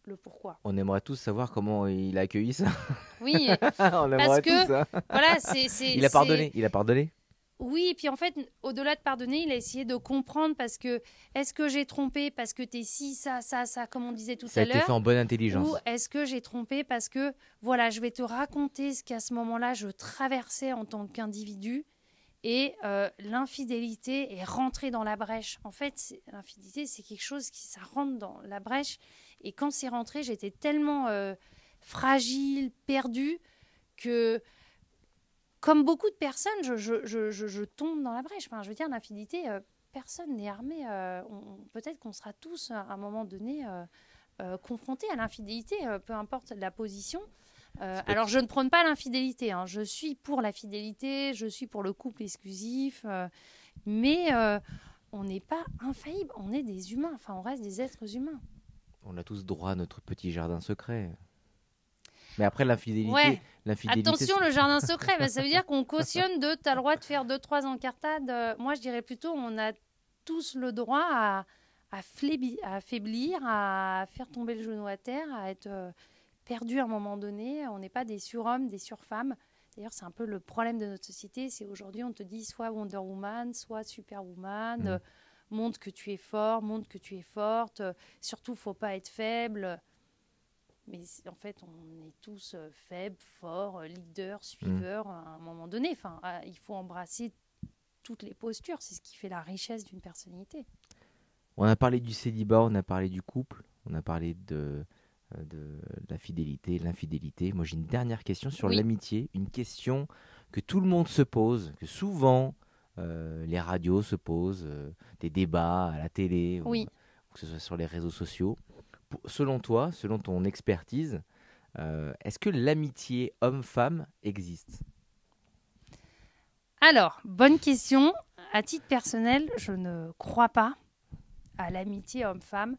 le pourquoi. On aimerait tous savoir comment il a accueilli ça. Oui, on aimerait tous ça. Voilà, il a pardonné. Il a pardonné. Oui, puis en fait, au-delà de pardonner, il a essayé de comprendre parce que est-ce que j'ai trompé parce que t'es ci, ça, comme on disait tout à l'heure. Ça a été fait en bonne intelligence. Ou est-ce que j'ai trompé parce que, voilà, je vais te raconter ce qu'à ce moment-là, je traversais en tant qu'individu. Et l'infidélité est rentrée dans la brèche. En fait, l'infidélité, c'est quelque chose qui ça rentre dans la brèche. Et quand c'est rentré, j'étais tellement fragile, perdue, que, comme beaucoup de personnes, je tombe dans la brèche. Enfin, je veux dire, l'infidélité, personne n'est armé. Peut-être qu'on sera tous, à un moment donné, confrontés à l'infidélité, peu importe la position. Alors, je ne prône pas l'infidélité. Je suis pour la fidélité, je suis pour le couple exclusif, mais on n'est pas infaillible. On est des humains, enfin, on reste des êtres humains. On a tous droit à notre petit jardin secret. Mais après, l'infidélité... Ouais. Attention, le jardin secret, ça veut dire qu'on cautionne tu as le droit de faire 2-3 encartades. Moi, je dirais plutôt, on a tous le droit à affaiblir, à faire tomber le genou à terre, à être... perdu à un moment donné, on n'est pas des surhommes, des surfemmes. D'ailleurs, c'est un peu le problème de notre société, c'est aujourd'hui on te dit soit Wonder Woman, soit Superwoman, montre que tu es fort, montre que tu es forte, surtout faut pas être faible. Mais en fait, on est tous faibles, forts, leaders, suiveurs à un moment donné. Enfin, il faut embrasser toutes les postures, c'est ce qui fait la richesse d'une personnalité. On a parlé du célibat, on a parlé du couple, on a parlé de la fidélité, l'infidélité. Moi, j'ai une dernière question sur l'amitié, une question que tout le monde se pose, que souvent les radios se posent, des débats à la télé, ou que ce soit sur les réseaux sociaux. Selon toi, selon ton expertise, est-ce que l'amitié homme-femme existe ? Alors, bonne question. À titre personnel, je ne crois pas à l'amitié homme-femme.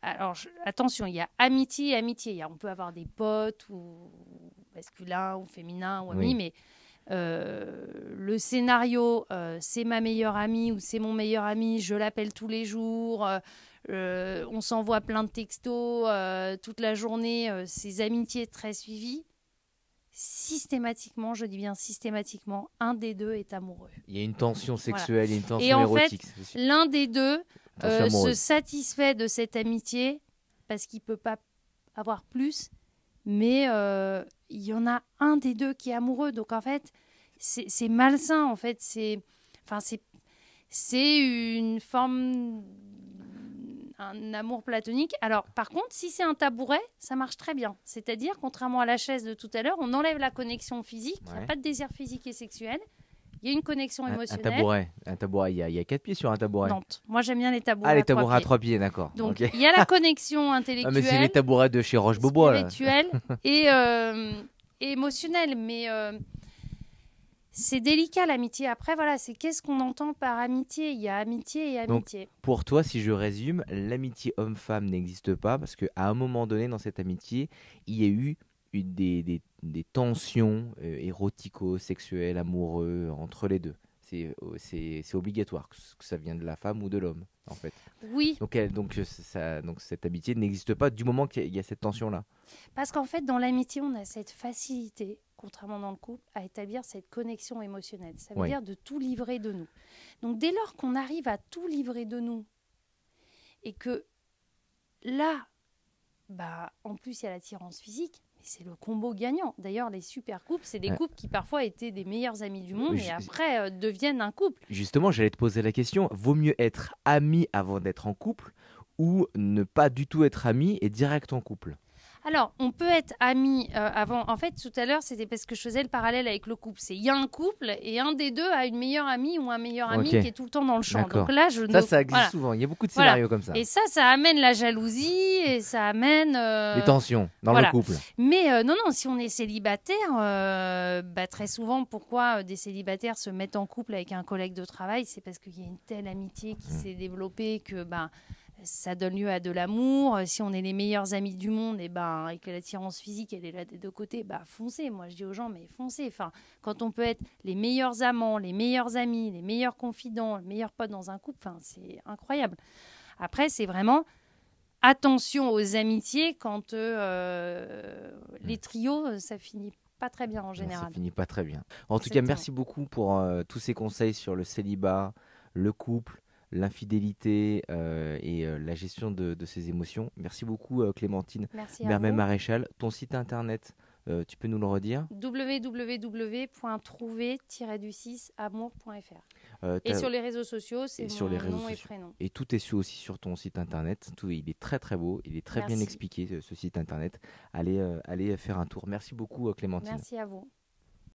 Alors, attention, il y a amitié et amitié. On peut avoir des potes, ou masculins, ou féminins, ou amis, mais le scénario, c'est ma meilleure amie ou c'est mon meilleur ami, je l'appelle tous les jours, on s'envoie plein de textos toute la journée, ces amitiés très suivies, systématiquement, je dis bien systématiquement, un des deux est amoureux. Il y a une tension Voilà. sexuelle, il y a une tension Et en érotique. fait, l'un des deux Tension se amoureuse. satisfait de cette amitié parce qu'il ne peut pas avoir plus, mais il y en a un des deux qui est amoureux. Donc en fait, c'est malsain. En fait, c'est une forme, un amour platonique. Alors par contre, si c'est un tabouret, ça marche très bien. C'est-à-dire, contrairement à la chaise de tout à l'heure, on enlève la connexion physique. Il n'y Ouais. a pas de désir physique et sexuel. Il y a une connexion Un émotionnelle. tabouret, il y a 4 pieds sur un tabouret. Nantes. Moi, j'aime bien les tabourets Ah, les à trois tabourets à pieds. 3 pieds, d'accord. Donc, Ok. il y a la connexion Ah, mais c'est les intellectuelle, tabourets de chez Roche-Beaubois, là. spirituelle et émotionnelle. Mais c'est délicat, l'amitié. Après, voilà, c'est qu'est-ce qu'on entend par amitié. Il y a amitié et Donc, amitié. Pour toi, si je résume, l'amitié homme-femme n'existe pas parce qu'à un moment donné, dans cette amitié, il y a eu des tensions érotico-sexuelles, amoureuses entre les deux. C'est obligatoire, que ça vienne de la femme ou de l'homme, en fait. Oui, Donc cette amitié n'existe pas du moment qu'il y a cette tension-là. parce qu'en fait, dans l'amitié, on a cette facilité, contrairement dans le couple, à établir cette connexion émotionnelle. Ça veut Oui. dire de tout livrer de nous. Donc, dès lors qu'on arrive à tout livrer de nous et que là, en plus, il y a l'attirance physique, mais c'est le combo gagnant. D'ailleurs, les super couples, c'est des Ouais. couples qui parfois étaient des meilleurs amis du monde Je- et après deviennent un couple. Justement, j'allais te poser la question, vaut mieux être ami avant d'être en couple ou ne pas du tout être ami et direct en couple? Alors, on peut être amis avant. En fait, tout à l'heure, c'était parce que je faisais le parallèle avec le couple. Il y a un couple et un des deux a une meilleure amie ou un meilleur ami Ok. qui est tout le temps dans le champ. D'accord. Donc là, Ça existe voilà. souvent. Il y a beaucoup de Voilà. scénarios comme ça. Et ça amène la jalousie et ça amène Les tensions dans voilà. le couple. Mais non, si on est célibataire, très souvent, pourquoi des célibataires se mettent en couple avec un collègue de travail, c'est parce qu'il y a une telle amitié qui s'est développée que ça donne lieu à de l'amour. Si on est les meilleurs amis du monde, et que l'attirance physique, elle est là des deux côtés, foncez. Moi, je dis aux gens, mais foncez. Enfin, quand on peut être les meilleurs amants, les meilleurs amis, les meilleurs confidents, les meilleurs potes dans un couple, c'est incroyable. Après, c'est vraiment... Attention aux amitiés quand les trios, ça finit pas très bien en Non, général. ça finit pas très bien. En tout cas, Exactement. merci beaucoup pour tous ces conseils sur le célibat, le couple, l'infidélité et la gestion de ses émotions. Merci beaucoup, Clémentine Merci à Mermet vous. Maréchal. Ton site internet, tu peux nous le redire? www.trouver-du6amour.fr Et T'as- sur les réseaux sociaux, c'est et sur mon les réseaux nom et sociaux. prénom. Et tout est aussi sur ton site internet. Il est très très beau, il est très bien Merci. expliqué ce site internet. Allez faire un tour. Merci beaucoup, Clémentine. Merci à vous.